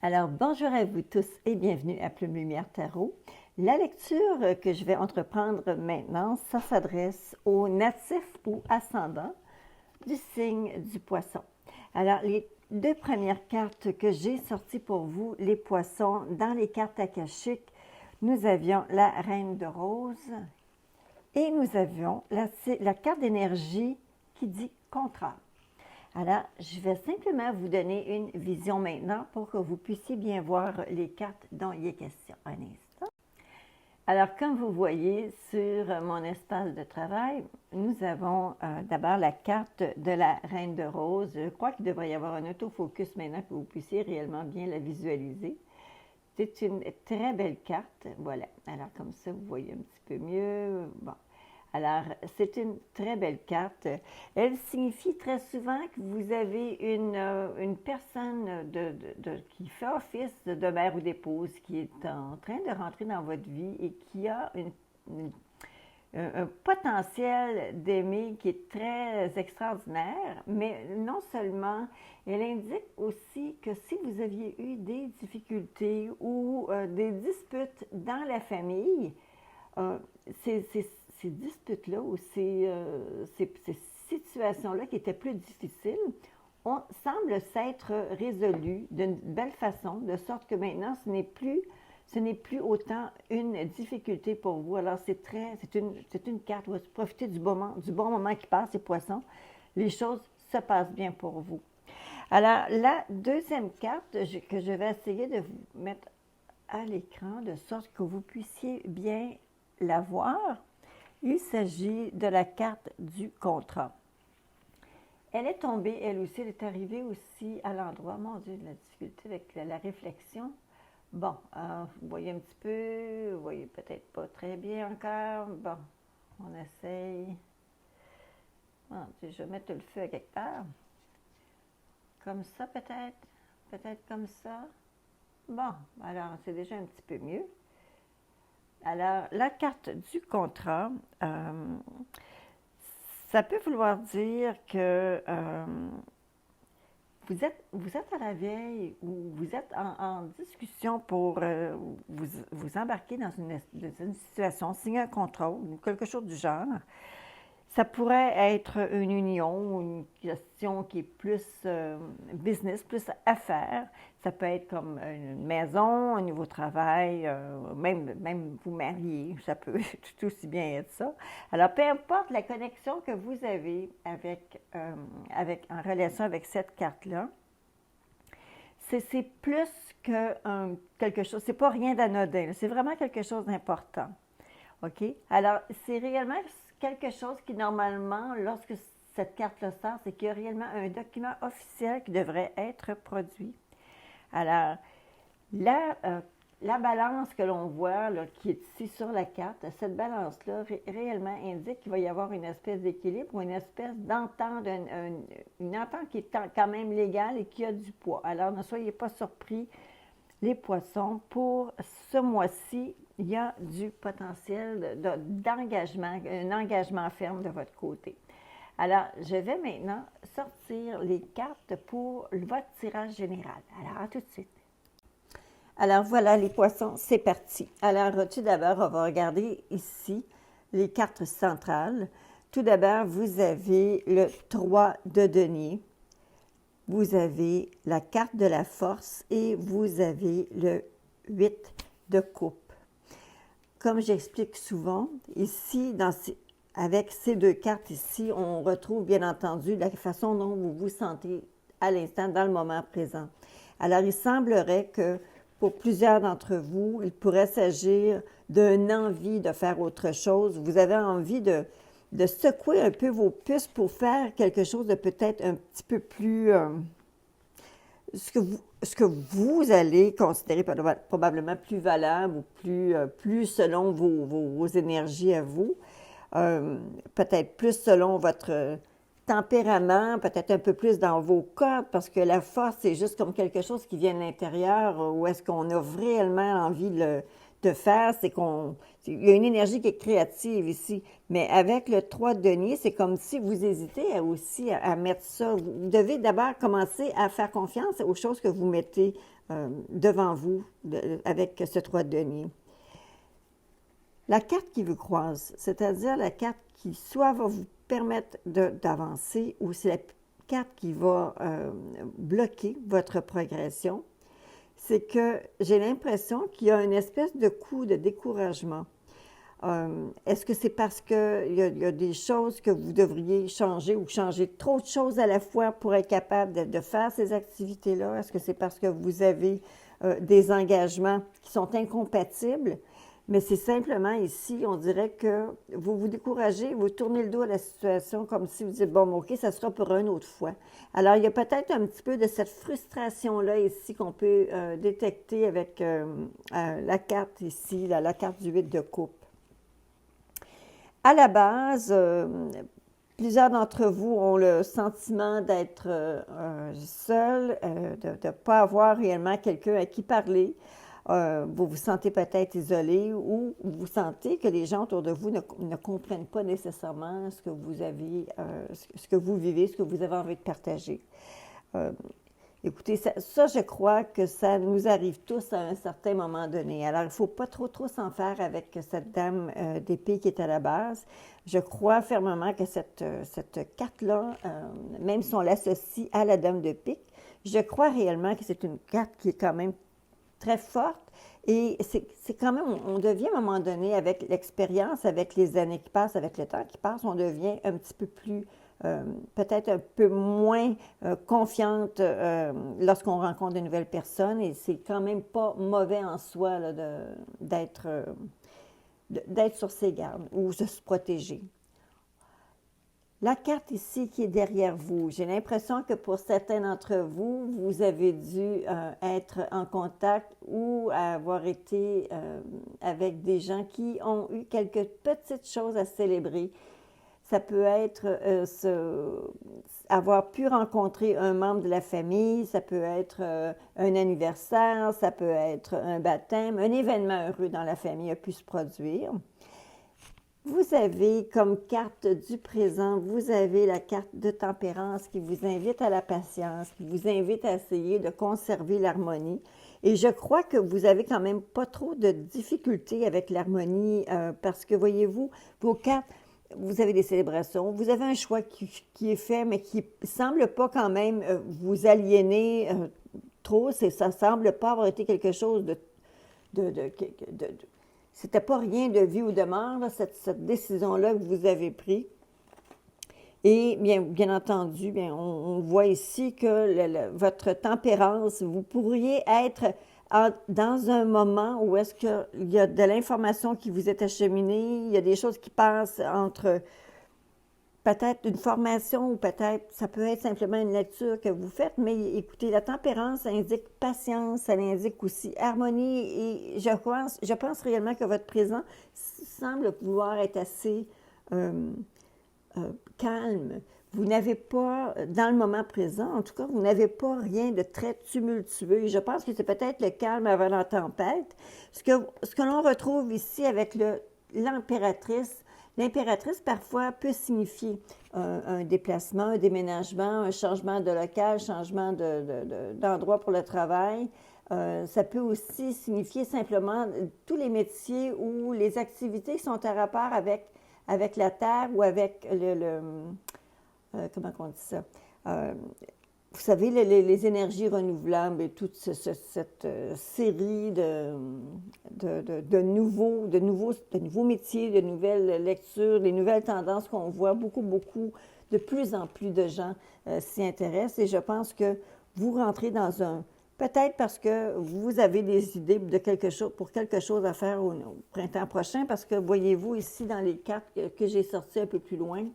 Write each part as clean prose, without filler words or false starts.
Alors, bonjour à vous tous et bienvenue à Plume Lumière Tarot. La lecture que je vais entreprendre maintenant, ça s'adresse aux natifs ou ascendants du signe du Poisson. Alors, les deux premières cartes que j'ai sorties pour vous, les Poissons, dans les cartes akashiques, nous avions la Reine de Rose et nous avions la carte d'énergie qui dit contraire. Alors, je vais simplement vous donner une vision maintenant pour que vous puissiez bien voir les cartes dont il est question. Un instant. Alors, comme vous voyez sur mon espace de travail, nous avons d'abord la carte de la Reine de Rose. Je crois qu'il devrait y avoir un autofocus maintenant que vous puissiez réellement bien la visualiser. C'est une très belle carte. Voilà. Alors, comme ça, vous voyez un petit peu mieux. Bon. Alors, c'est une très belle carte. Elle signifie très souvent que vous avez une personne qui fait office de mère ou d'épouse qui est en train de rentrer dans votre vie et qui a un potentiel d'aimer qui est très extraordinaire, mais non seulement, elle indique aussi que si vous aviez eu des difficultés ou des disputes dans la famille, ces disputes-là ou ces situations-là qui étaient plus difficiles semblent s'être résolues d'une belle façon, de sorte que maintenant, ce n'est plus autant une difficulté pour vous. Alors, c'est une carte où vous profitez du bon moment qui passe, les poissons. Les choses se passent bien pour vous. Alors, la deuxième carte que je vais essayer de vous mettre à l'écran, de sorte que vous puissiez bien la voir, il s'agit de la carte du contrat. Elle est tombée, elle aussi, elle est arrivée aussi à l'endroit, mon Dieu, de la difficulté avec la réflexion. Bon, vous voyez un petit peu, vous voyez peut-être pas très bien encore. Bon, on essaye. Mon Dieu, je vais mettre le feu à quelque part. Comme ça peut-être, peut-être comme ça. Bon, alors c'est déjà un petit peu mieux. Alors, la carte du contrat, ça peut vouloir dire que vous êtes à la veille ou vous êtes en discussion pour vous embarquer dans une situation, signer un contrat ou quelque chose du genre. Ça pourrait être une union, une question qui est plus business, plus affaires. Ça peut être comme une maison, un nouveau travail, même vous marier, ça peut tout aussi bien être ça. Alors, peu importe la connexion que vous avez en relation avec cette carte-là, c'est plus que quelque chose, c'est pas rien d'anodin, c'est vraiment quelque chose d'important. OK? Alors, c'est réellement quelque chose qui, normalement, lorsque cette carte-là sort, c'est qu'il y a réellement un document officiel qui devrait être produit. Alors, la balance que l'on voit, là, qui est ici sur la carte, cette balance-là réellement indique qu'il va y avoir une espèce d'équilibre ou une espèce d'entente, une entente qui est quand même légale et qui a du poids. Alors, ne soyez pas surpris, les poissons, pour ce mois-ci, il y a du potentiel d'engagement, un engagement ferme de votre côté. Alors, je vais maintenant sortir les cartes pour votre tirage général. Alors, à tout de suite. Alors, voilà les poissons, c'est parti. Alors, tout d'abord, on va regarder ici les cartes centrales. Tout d'abord, vous avez le 3 de denier. Vous avez la carte de la force et vous avez le 8 de coupe. Comme j'explique souvent, ici, avec ces deux cartes ici, on retrouve bien entendu la façon dont vous vous sentez à l'instant, dans le moment présent. Alors, il semblerait que pour plusieurs d'entre vous, il pourrait s'agir d'une envie de faire autre chose. Vous avez envie de secouer un peu vos puces pour faire quelque chose de peut-être un petit peu plus... ce que vous allez considérer probablement plus valable ou plus selon vos énergies à vous, peut-être plus selon votre tempérament, peut-être un peu plus dans vos cordes, parce que la force, c'est juste comme quelque chose qui vient de l'intérieur, où est-ce qu'on a réellement envie de faire, c'est il y a une énergie qui est créative ici. Mais avec le 3 de denier, c'est comme si vous hésitez aussi à mettre ça. Vous devez d'abord commencer à faire confiance aux choses que vous mettez devant vous avec ce 3 de denier. La carte qui vous croise, c'est-à-dire la carte qui soit va vous permettre d'avancer ou c'est la carte qui va bloquer votre progression, c'est que j'ai l'impression qu'il y a une espèce de coup de découragement. Est-ce que c'est parce qu'il y a des choses que vous devriez changer ou changer trop de choses à la fois pour être capable de faire ces activités-là? Est-ce que c'est parce que vous avez des engagements qui sont incompatibles? Mais c'est simplement ici, on dirait que vous vous découragez, vous tournez le dos à la situation comme si vous dites, bon, OK, ça sera pour une autre fois. Alors, il y a peut-être un petit peu de cette frustration-là ici qu'on peut détecter avec la carte ici, la carte du 8 de coupe. À la base, plusieurs d'entre vous ont le sentiment d'être seul, de ne pas avoir réellement quelqu'un à qui parler. Vous vous sentez peut-être isolé ou vous sentez que les gens autour de vous ne comprennent pas nécessairement ce que vous avez, ce que vous vivez, ce que vous avez envie de partager. Écoutez, ça, je crois que ça nous arrive tous à un certain moment donné. Alors, il ne faut pas trop s'en faire avec cette dame d'épée qui est à la base. Je crois fermement que cette carte-là, même si on l'associe à la dame de pique, je crois réellement que c'est une carte qui est quand même très forte et c'est quand même, on devient à un moment donné, avec l'expérience, avec les années qui passent, avec le temps qui passe, on devient un petit peu plus, peut-être un peu moins confiante lorsqu'on rencontre de nouvelles personnes et c'est quand même pas mauvais en soi là, d'être sur ses gardes ou de se protéger. La carte ici qui est derrière vous, j'ai l'impression que pour certains d'entre vous, vous avez dû être en contact ou avoir été avec des gens qui ont eu quelques petites choses à célébrer. Ça peut être avoir pu rencontrer un membre de la famille, ça peut être un anniversaire, ça peut être un baptême, un événement heureux dans la famille a pu se produire. Vous avez comme carte du présent, vous avez la carte de tempérance qui vous invite à la patience, qui vous invite à essayer de conserver l'harmonie. Et je crois que vous avez quand même pas trop de difficultés avec l'harmonie parce que, voyez-vous, vos cartes, vous avez des célébrations, vous avez un choix qui est fait, mais qui ne semble pas quand même vous aliéner trop. Ça ne semble pas avoir été quelque chose de c'était pas rien de vie ou de mort, là, cette décision-là que vous avez prise. Et bien entendu, on voit ici que votre tempérance, vous pourriez être dans un moment où est-ce qu'il y a de l'information qui vous est acheminée, il y a des choses qui passent entre peut-être une formation ou peut-être, ça peut être simplement une lecture que vous faites, mais écoutez, la tempérance, ça indique patience, ça indique aussi harmonie et je pense réellement que votre présent semble pouvoir être assez calme. Vous n'avez pas, dans le moment présent, en tout cas, vous n'avez pas rien de très tumultueux. Et je pense que c'est peut-être le calme avant la tempête. Ce que l'on retrouve ici avec l'impératrice, l'impératrice, parfois, peut signifier un déplacement, un déménagement, un changement de local, changement d'endroit pour le travail. Ça peut aussi signifier simplement tous les métiers ou les activités qui sont à rapport avec la terre ou avec comment on dit ça? Vous savez, les énergies renouvelables et toute cette série de nouveaux métiers, de nouvelles lectures, les nouvelles tendances qu'on voit, beaucoup, de plus en plus de gens s'y intéressent. Et je pense que vous rentrez dans peut-être parce que vous avez des idées de quelque chose à faire au printemps prochain, parce que voyez-vous ici dans les cartes que j'ai sorties un peu plus loin,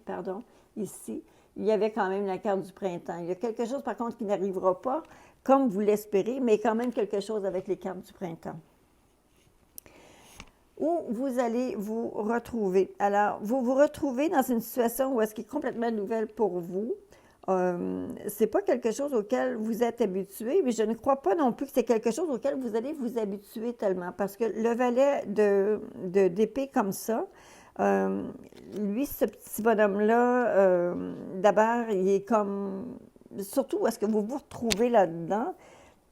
ici, il y avait quand même la carte du printemps. Il y a quelque chose, par contre, qui n'arrivera pas comme vous l'espérez, mais quand même quelque chose avec les cartes du printemps. Où vous allez vous retrouver. Alors, vous vous retrouvez dans une situation où est-ce qui est complètement nouvelle pour vous. C'est pas quelque chose auquel vous êtes habitué, mais je ne crois pas non plus que c'est quelque chose auquel vous allez vous habituer tellement, parce que le valet d'épée comme ça, euh, lui, ce petit bonhomme-là, d'abord, il est comme... Surtout, où est-ce que vous vous retrouvez là-dedans?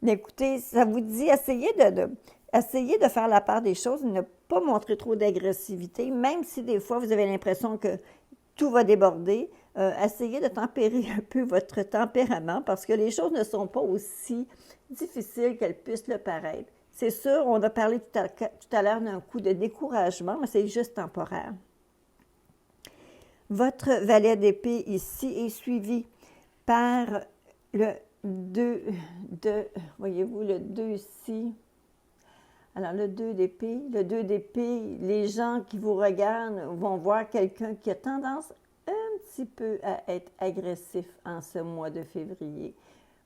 Mais écoutez, ça vous dit, essayez de faire la part des choses, ne pas montrer trop d'agressivité, même si des fois vous avez l'impression que tout va déborder. Essayez de tempérer un peu votre tempérament parce que les choses ne sont pas aussi difficiles qu'elles puissent le paraître. C'est sûr, on a parlé tout à l'heure d'un coup de découragement, mais c'est juste temporaire. Votre valet d'épée ici est suivi par le 2 voyez-vous, le 2 ici. Alors, le 2 d'épée, les gens qui vous regardent vont voir quelqu'un qui a tendance un petit peu à être agressif en ce mois de février.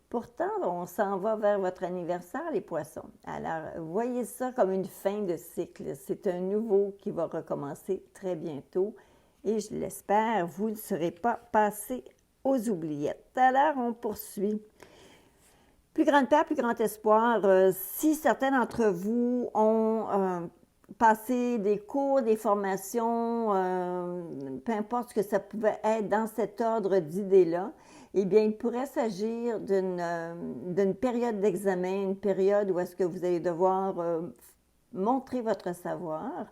Pourtant, on s'en va vers votre anniversaire, les poissons. Alors, voyez ça comme une fin de cycle. C'est un nouveau qui va recommencer très bientôt. Et je l'espère, vous ne serez pas passé aux oubliettes. Alors, on poursuit. Plus grande peur, plus grand espoir. Si certains d'entre vous ont passé des cours, des formations, peu importe ce que ça pouvait être dans cet ordre d'idées-là, eh bien, il pourrait s'agir d'une période d'examen, une période où est-ce que vous allez devoir montrer votre savoir.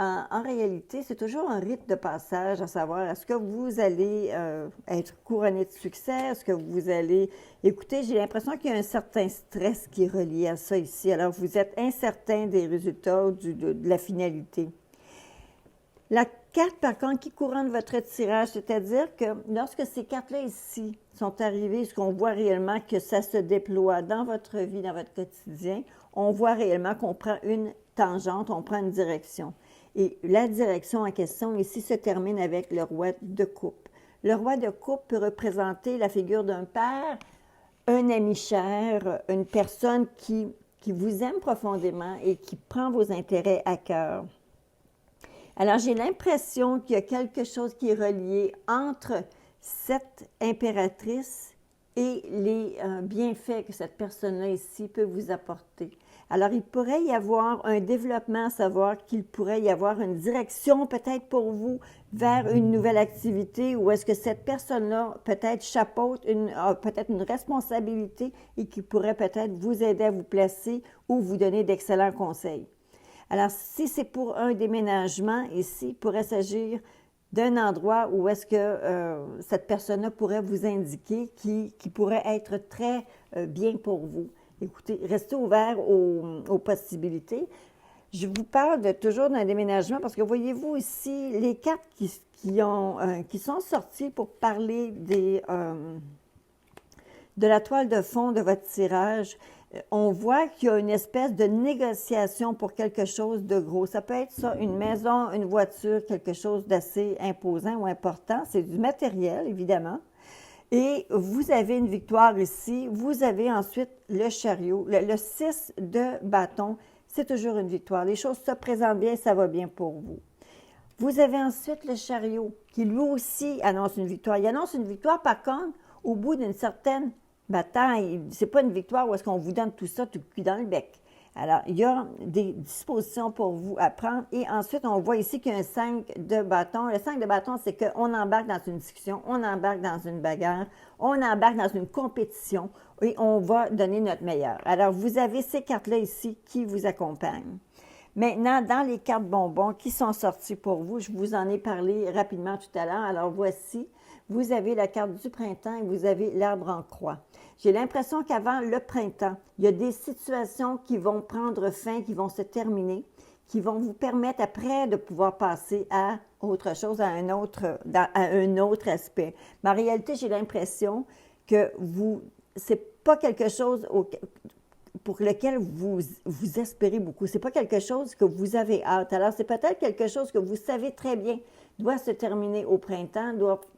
En réalité, c'est toujours un rite de passage, à savoir, est-ce que vous allez être couronné de succès? Est-ce que vous allez... Écoutez, j'ai l'impression qu'il y a un certain stress qui est relié à ça ici. Alors, vous êtes incertain des résultats ou de la finalité. La carte, par contre, qui couronne votre tirage, c'est-à-dire que lorsque ces cartes-là ici sont arrivées, ce qu'on voit réellement que ça se déploie dans votre vie, dans votre quotidien, on voit réellement qu'on prend une tangente, on prend une direction. Et la direction en question ici se termine avec le roi de coupe. Le roi de coupe peut représenter la figure d'un père, un ami cher, une personne qui vous aime profondément et qui prend vos intérêts à cœur. Alors, j'ai l'impression qu'il y a quelque chose qui est relié entre cette impératrice et les bienfaits que cette personne-là ici peut vous apporter. Alors, il pourrait y avoir un développement, à savoir qu'il pourrait y avoir une direction peut-être pour vous vers une nouvelle activité ou est-ce que cette personne-là peut-être chapeaute peut-être une responsabilité et qui pourrait peut-être vous aider à vous placer ou vous donner d'excellents conseils. Alors, si c'est pour un déménagement, ici, il pourrait s'agir d'un endroit où est-ce que cette personne-là pourrait vous indiquer qui pourrait être très bien pour vous. Écoutez, restez ouvert aux possibilités. Je vous parle toujours d'un déménagement parce que voyez-vous ici, les cartes qui sont sorties pour parler de la toile de fond de votre tirage, on voit qu'il y a une espèce de négociation pour quelque chose de gros. Ça peut être ça, une maison, une voiture, quelque chose d'assez imposant ou important. C'est du matériel, évidemment. Et vous avez une victoire ici. Vous avez ensuite le chariot. Le 6 de bâton, c'est toujours une victoire. Les choses se présentent bien, ça va bien pour vous. Vous avez ensuite le chariot qui lui aussi annonce une victoire. Il annonce une victoire, par contre, au bout d'une certaine bataille. C'est pas une victoire où est-ce qu'on vous donne tout ça, tout cuit dans le bec. Alors, il y a des dispositions pour vous à prendre. Et ensuite, on voit ici qu'il y a un 5 de bâton. Le 5 de bâton, c'est qu'on embarque dans une discussion, on embarque dans une bagarre, on embarque dans une compétition et on va donner notre meilleur. Alors, vous avez ces cartes-là ici qui vous accompagnent. Maintenant, dans les cartes bonbons qui sont sorties pour vous, je vous en ai parlé rapidement tout à l'heure. Alors, voici, vous avez la carte du printemps et vous avez l'arbre en croix. J'ai l'impression qu'avant le printemps, il y a des situations qui vont prendre fin, qui vont se terminer, qui vont vous permettre après de pouvoir passer à autre chose, à un autre aspect. Mais en réalité, j'ai l'impression que c'est pas quelque chose pour lequel vous espérez beaucoup. C'est pas quelque chose que vous avez hâte. Alors, c'est peut-être quelque chose que vous savez très bien doit se terminer au printemps,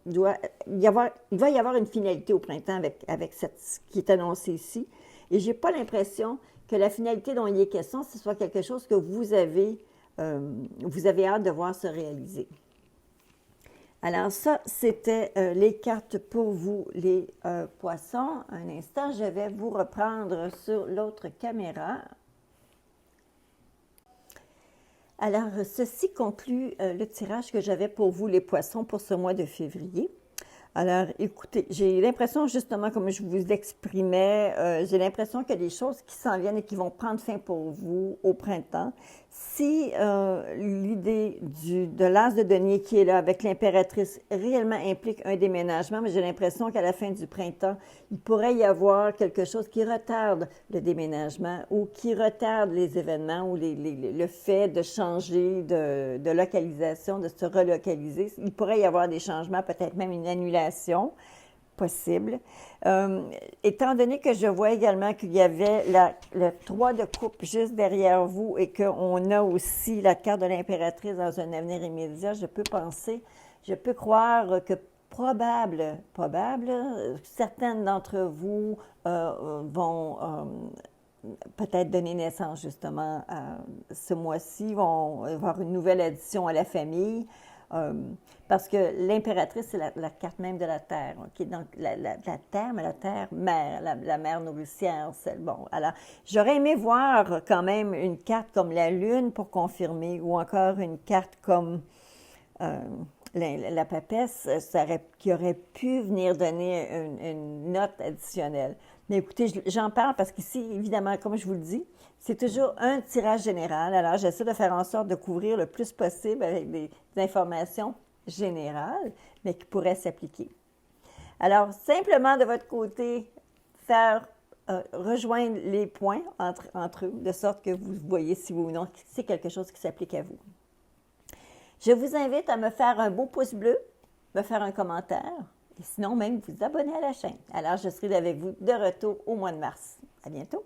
il va y avoir une finalité au printemps avec ce qui est annoncé ici. Et je n'ai pas l'impression que la finalité dont il est question, ce soit quelque chose que vous avez hâte de voir se réaliser. Alors ça, c'était les cartes pour vous, les poissons. Un instant, je vais vous reprendre sur l'autre caméra. Alors, ceci conclut le tirage que j'avais pour vous, les poissons, pour ce mois de février. Alors, écoutez, j'ai l'impression, justement, comme je vous exprimais, j'ai l'impression qu'il y a des choses qui s'en viennent et qui vont prendre fin pour vous au printemps. Si l'idée de l'as de denier qui est là avec l'impératrice réellement implique un déménagement, mais j'ai l'impression qu'à la fin du printemps, il pourrait y avoir quelque chose qui retarde le déménagement ou qui retarde les événements ou le fait de changer de localisation, de se relocaliser. Il pourrait y avoir des changements, peut-être même une annulation possible. Étant donné que je vois également qu'il y avait le 3 de coupe juste derrière vous et qu'on a aussi la carte de l'impératrice dans un avenir immédiat, je peux croire que certaines d'entre vous vont peut-être donner naissance justement ce mois-ci, vont avoir une nouvelle addition à la famille. Parce que l'impératrice, c'est la carte même de la Terre. Okay? Donc, la Terre, mais la Terre mère, la mère nourricière. Bon, alors, j'aurais aimé voir quand même une carte comme la Lune pour confirmer, ou encore une carte comme la papesse, qui aurait pu venir donner une note additionnelle. Mais écoutez, j'en parle parce qu'ici, évidemment, comme je vous le dis, c'est toujours un tirage général. Alors, j'essaie de faire en sorte de couvrir le plus possible avec des informations générales, mais qui pourraient s'appliquer. Alors, simplement de votre côté, faire rejoindre les points entre eux, de sorte que vous voyez si oui ou non c'est quelque chose qui s'applique à vous. Je vous invite à me faire un beau pouce bleu, me faire un commentaire, et sinon même vous abonner à la chaîne. Alors, je serai avec vous de retour au mois de mars. À bientôt!